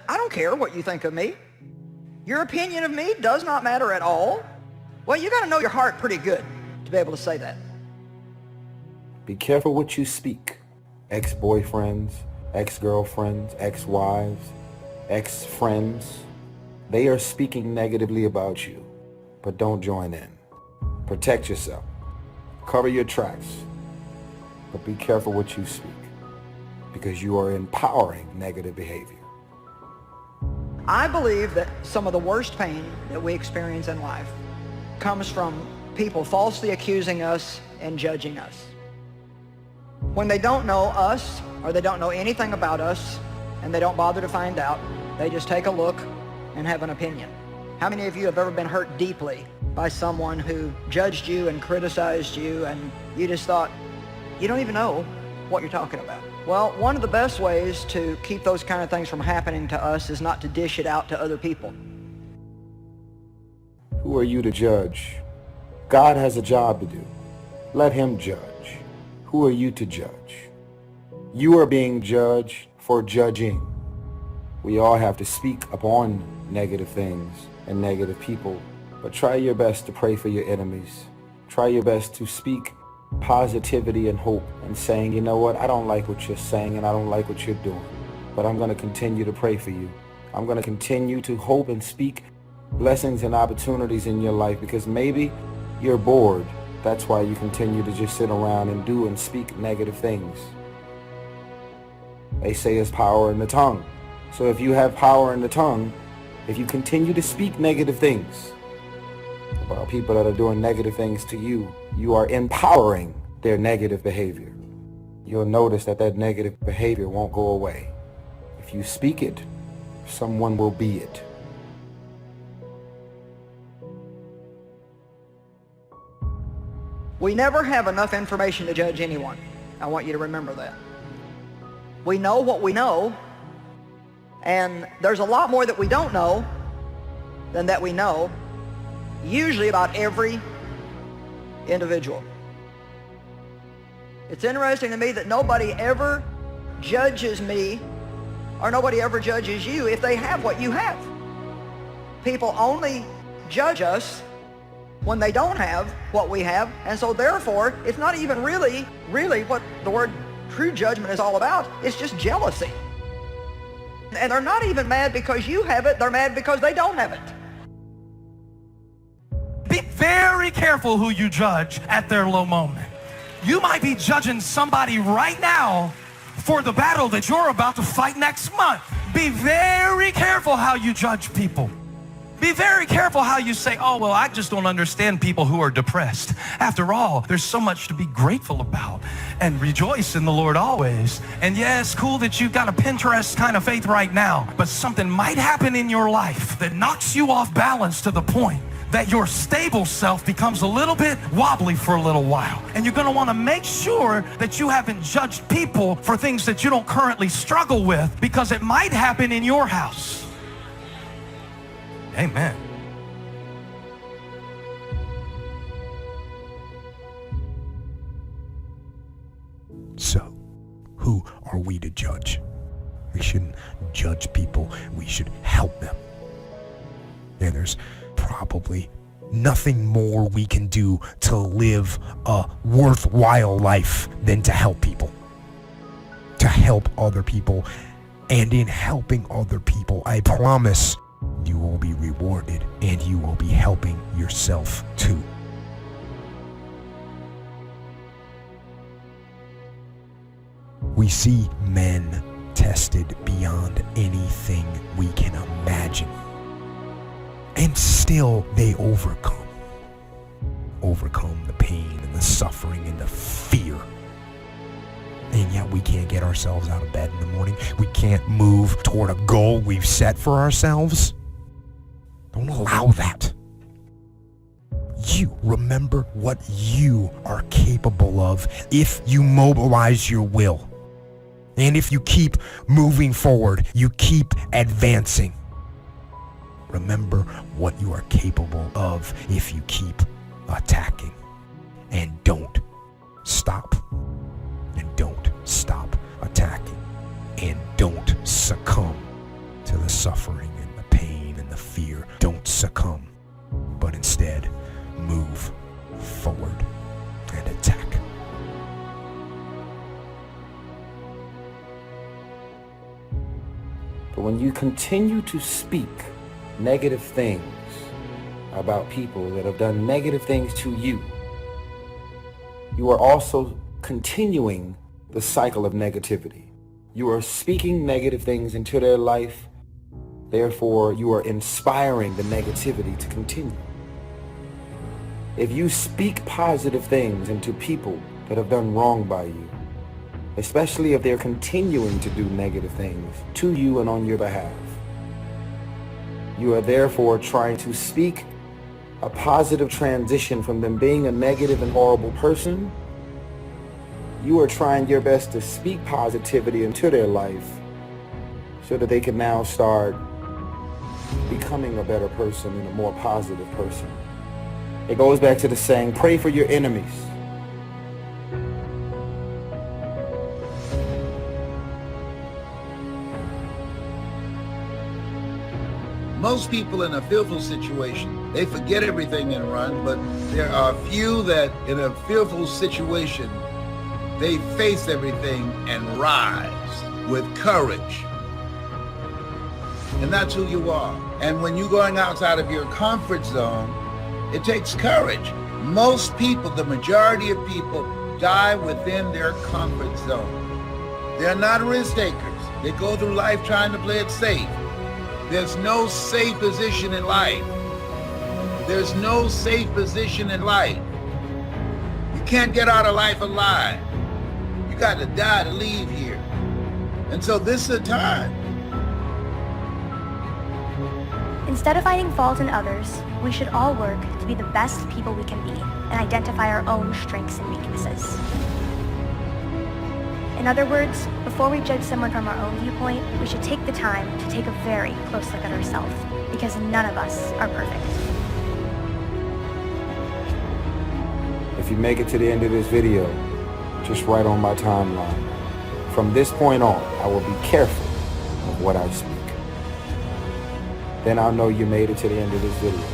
I don't care what you think of me. Your opinion of me does not matter at all. Well, you got to know your heart pretty good to be able to say that. Be careful what you speak. Ex-boyfriends, ex-girlfriends, ex-wives, ex-friends, they are speaking negatively about you, but don't join in. Protect yourself. Cover your tracks. But be careful what you speak, because you are empowering negative behavior. I believe that some of the worst pain that we experience in life comes from people falsely accusing us and judging us. When they don't know us, or they don't know anything about us, and they don't bother to find out, they just take a look and have an opinion. How many of you have ever been hurt deeply by someone who judged you and criticized you, and you just thought, you don't even know what you're talking about? Well, one of the best ways to keep those kind of things from happening to us is not to dish it out to other people. Who are you to judge? God has a job to do. Let him judge. Who are you to judge? You are being judged for judging. We all have to speak upon negative things and negative people, but try your best to pray for your enemies. Try your best to speak positivity and hope and saying, you know what, I don't like what you're saying and I don't like what you're doing, but I'm going to continue to pray for you. I'm going to continue to hope and speak blessings and opportunities in your life, because maybe you're bored. That's why you continue to just sit around and do and speak negative things. They say there's power in the tongue. So if you have power in the tongue, if you continue to speak negative things about people that are doing negative things to you, you are empowering their negative behavior. You'll notice that that negative behavior won't go away. If you speak it, someone will be it. We never have enough information to judge anyone. I want you to remember that. We know what we know, and there's a lot more that we don't know than that we know, usually about every individual. It's interesting to me that nobody ever judges me, or nobody ever judges you if they have what you have. People only judge us when they don't have what we have, and so therefore it's not even really what the word true judgment is all about. It's just jealousy. And they're not even mad because you have it, they're mad because they don't have it. Be very careful who you judge at their low moment. You might be judging somebody right now for the battle that you're about to fight next month. Be very careful how you judge people. Be very careful how you say, oh, well, I just don't understand people who are depressed. After all, there's so much to be grateful about, and rejoice in the Lord always. And yeah, it's cool that you've got a Pinterest kind of faith right now, but something might happen in your life that knocks you off balance to the point that your stable self becomes a little bit wobbly for a little while. And you're gonna wanna make sure that you haven't judged people for things that you don't currently struggle with, because it might happen in your house. Amen. So, who are we to judge? We shouldn't judge people. We should help them. And there's probably nothing more we can do to live a worthwhile life than to help people. To help other people. And in helping other people, I promise you will be rewarded, and you will be helping yourself too. We see men tested beyond anything we can imagine, and still they overcome the pain and the suffering and the fear. And yet we can't get ourselves out of bed in the morning. We can't move toward a goal we've set for ourselves. Don't allow that. You remember what you are capable of if you mobilize your will. And if you keep moving forward, you keep advancing. Remember what you are capable of if you keep attacking. And don't stop. And don't stop attacking. And don't succumb to the forward and attack. But when you continue to speak negative things about people that have done negative things to you, you are also continuing the cycle of negativity. You are speaking negative things into their life. Therefore, you are inspiring the negativity to continue. If you speak positive things into people that have done wrong by you, especially if they're continuing to do negative things to you and on your behalf, you are therefore trying to speak a positive transition from them being a negative and horrible person. You are trying your best to speak positivity into their life so that they can now start becoming a better person and a more positive person. It goes back to the saying, pray for your enemies. Most people in a fearful situation, they forget everything and run, but there are few that in a fearful situation, they face everything and rise with courage. And that's who you are. And when you're going outside of your comfort zone, it takes courage. Most people, the majority of people, die within their comfort zone. They're not risk takers. They go through life trying to play it safe. There's no safe position in life. There's no safe position in life. You can't get out of life alive. You got to die to leave here. And so this is a time. Instead of finding fault in others, we should all work to be the best people we can be and identify our own strengths and weaknesses. In other words, before we judge someone from our own viewpoint, we should take the time to take a very close look at ourselves, because none of us are perfect. If you make it to the end of this video, just write on my timeline. From this point on, I will be careful of what I speak. Then I'll know you made it to the end of this video.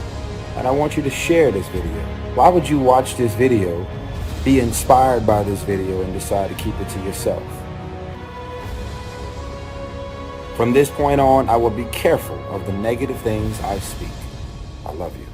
And I want you to share this video. Why would you watch this video, be inspired by this video, and decide to keep it to yourself? From this point on, I will be careful of the negative things I speak. I love you.